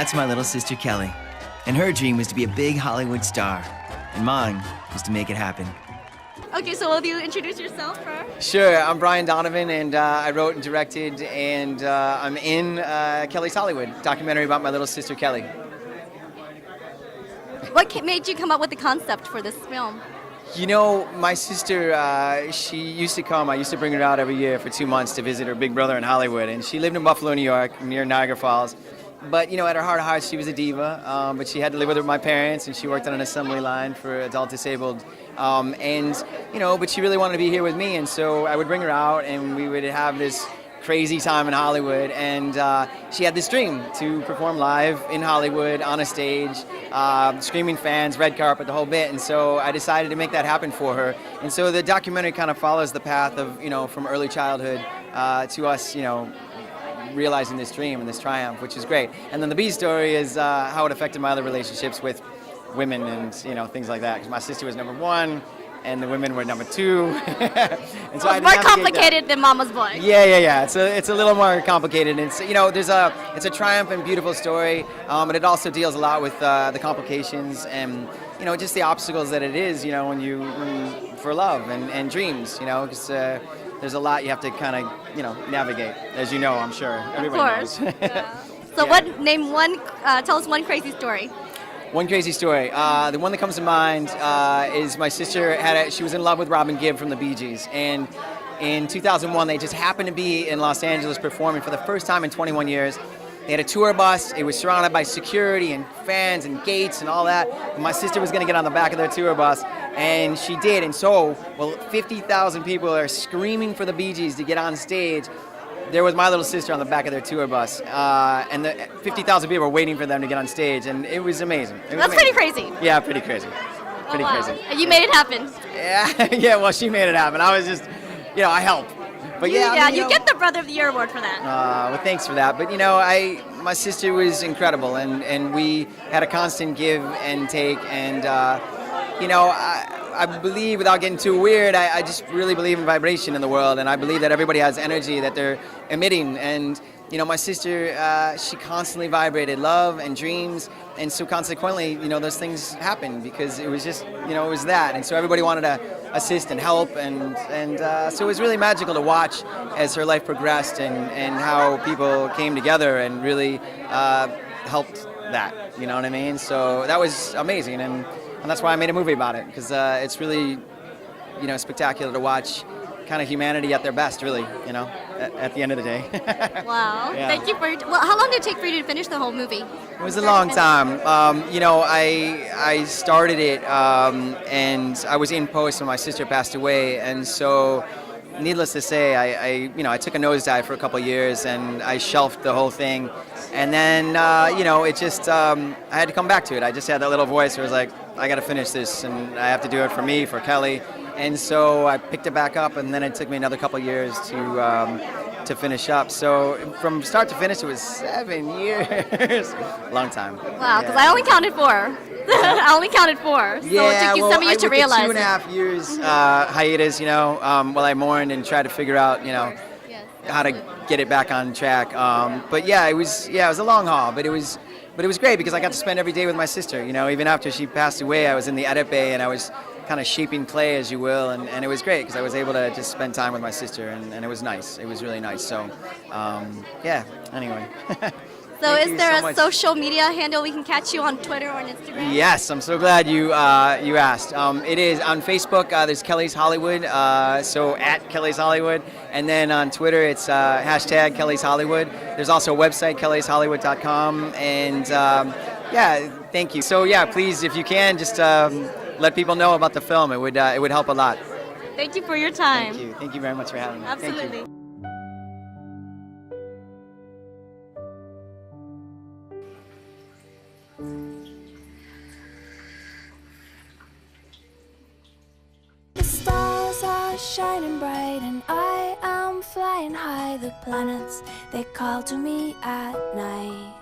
That's my little sister Kelly. And her dream was to be a big Hollywood star. And mine was to make it happen. Okay, so will you introduce yourself first? Sure, I'm Brian Donovan, and I wrote and directed, and I'm in Kelly's Hollywood, documentary about my little sister Kelly. What made you come up with the concept for this film? You know, my sister, she used to come. I used to bring her out every year for 2 months to visit her big brother in Hollywood, and she lived in Buffalo, New York, near Niagara Falls. But, you know, at her heart of hearts, she was a diva, but she had to live with my parents, and she worked on an assembly line for adult disabled. And, you know, but she really wanted to be here with me, and so I would bring her out, and we would have this crazy time in Hollywood, and she had this dream to perform live in Hollywood on a stage, screaming fans, red carpet, the whole bit, and so I decided to make that happen for her. And so the documentary kind of follows the path of, you know, from early childhood to us, you know, realizing this dream and this triumph, which is great. And then the B story is how it affected my other relationships with women and, you know, things like that, because my sister was number one, and the women were number two. And so it's more complicated than Mama's Boy. Yeah. It's a little more complicated. And it's, you know, it's a triumph and beautiful story, but it also deals a lot with the complications and, you know, just the obstacles that it is, you know, when for love and dreams, you know, because there's a lot you have to kind of, you know, navigate, as you know, I'm sure. Everybody knows. Yeah. So tell us one crazy story. One crazy story. The one that comes to mind is my sister she was in love with Robin Gibb from the Bee Gees, and in 2001 they just happened to be in Los Angeles performing for the first time in 21 years. They had a tour bus. It was surrounded by security and fans and gates and all that. And my sister was going to get on the back of their tour bus, and she did. And so, 50,000 people are screaming for the Bee Gees to get on stage. There was my little sister on the back of their tour bus, and the 50,000 people were waiting for them to get on stage, and it was amazing. That's pretty crazy. Yeah, pretty crazy. Pretty crazy. And you made it happen. Yeah, well, she made it happen. I was just, you know, I helped. But yeah, you get the Brother of the Year award for that. Well, thanks for that. But, you know, my sister was incredible, and we had a constant give and take, and, you know, I believe, without getting too weird, I just really believe in vibration in the world, and I believe that everybody has energy that they're emitting. And, you know, my sister, she constantly vibrated love and dreams, and so consequently, you know, those things happened because it was just, you know, it was that. And so everybody wanted to assist and help, and so it was really magical to watch as her life progressed and how people came together and really helped that, you know what I mean? So that was amazing, and that's why I made a movie about it, because it's really, you know, spectacular to watch kind of humanity at their best, really, you know, at the end of the day. Wow. Yeah. Thank you for how long did it take for you to finish the whole movie? It was a long time. You know, I started it, and I was in post when my sister passed away, and so needless to say, I took a nosedive for a couple of years, and I shelved the whole thing. And then, you know, it just, I had to come back to it. I just had that little voice where it was like, I got to finish this, and I have to do it for me, for Kelly. And so I picked it back up, and then it took me another couple of years to finish up. So from start to finish, it was 7 years. Long time. Wow, because I only counted 4. I only counted 4. So it took you some years to realize it. 2.5 years hiatus, you know, while I mourned and tried to figure out, you know, how to get it back on track. But yeah, it was a long haul, but it was great because I got to spend every day with my sister. You know, even after she passed away, I was in the edit bay and I was kind of shaping clay, as you will, and it was great because I was able to just spend time with my sister, and it was nice. It was really nice. So, yeah. Anyway. So is there a social media handle we can catch you on Twitter or on Instagram? Yes, I'm so glad you asked. It is on Facebook. There's Kelly's Hollywood, so at Kelly's Hollywood, and then on Twitter it's hashtag Kelly's Hollywood. There's also a website, kellyshollywood.com, and yeah, thank you. So yeah, please, if you can, just let people know about the film. It would help a lot. Thank you for your time. Thank you very much for having me. Absolutely. Thank you. The stars are shining bright and I am flying high. The planets, they call to me at night.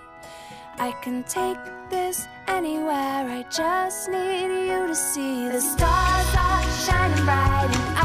I can take this anywhere, I just need you to see. The stars are shining bright and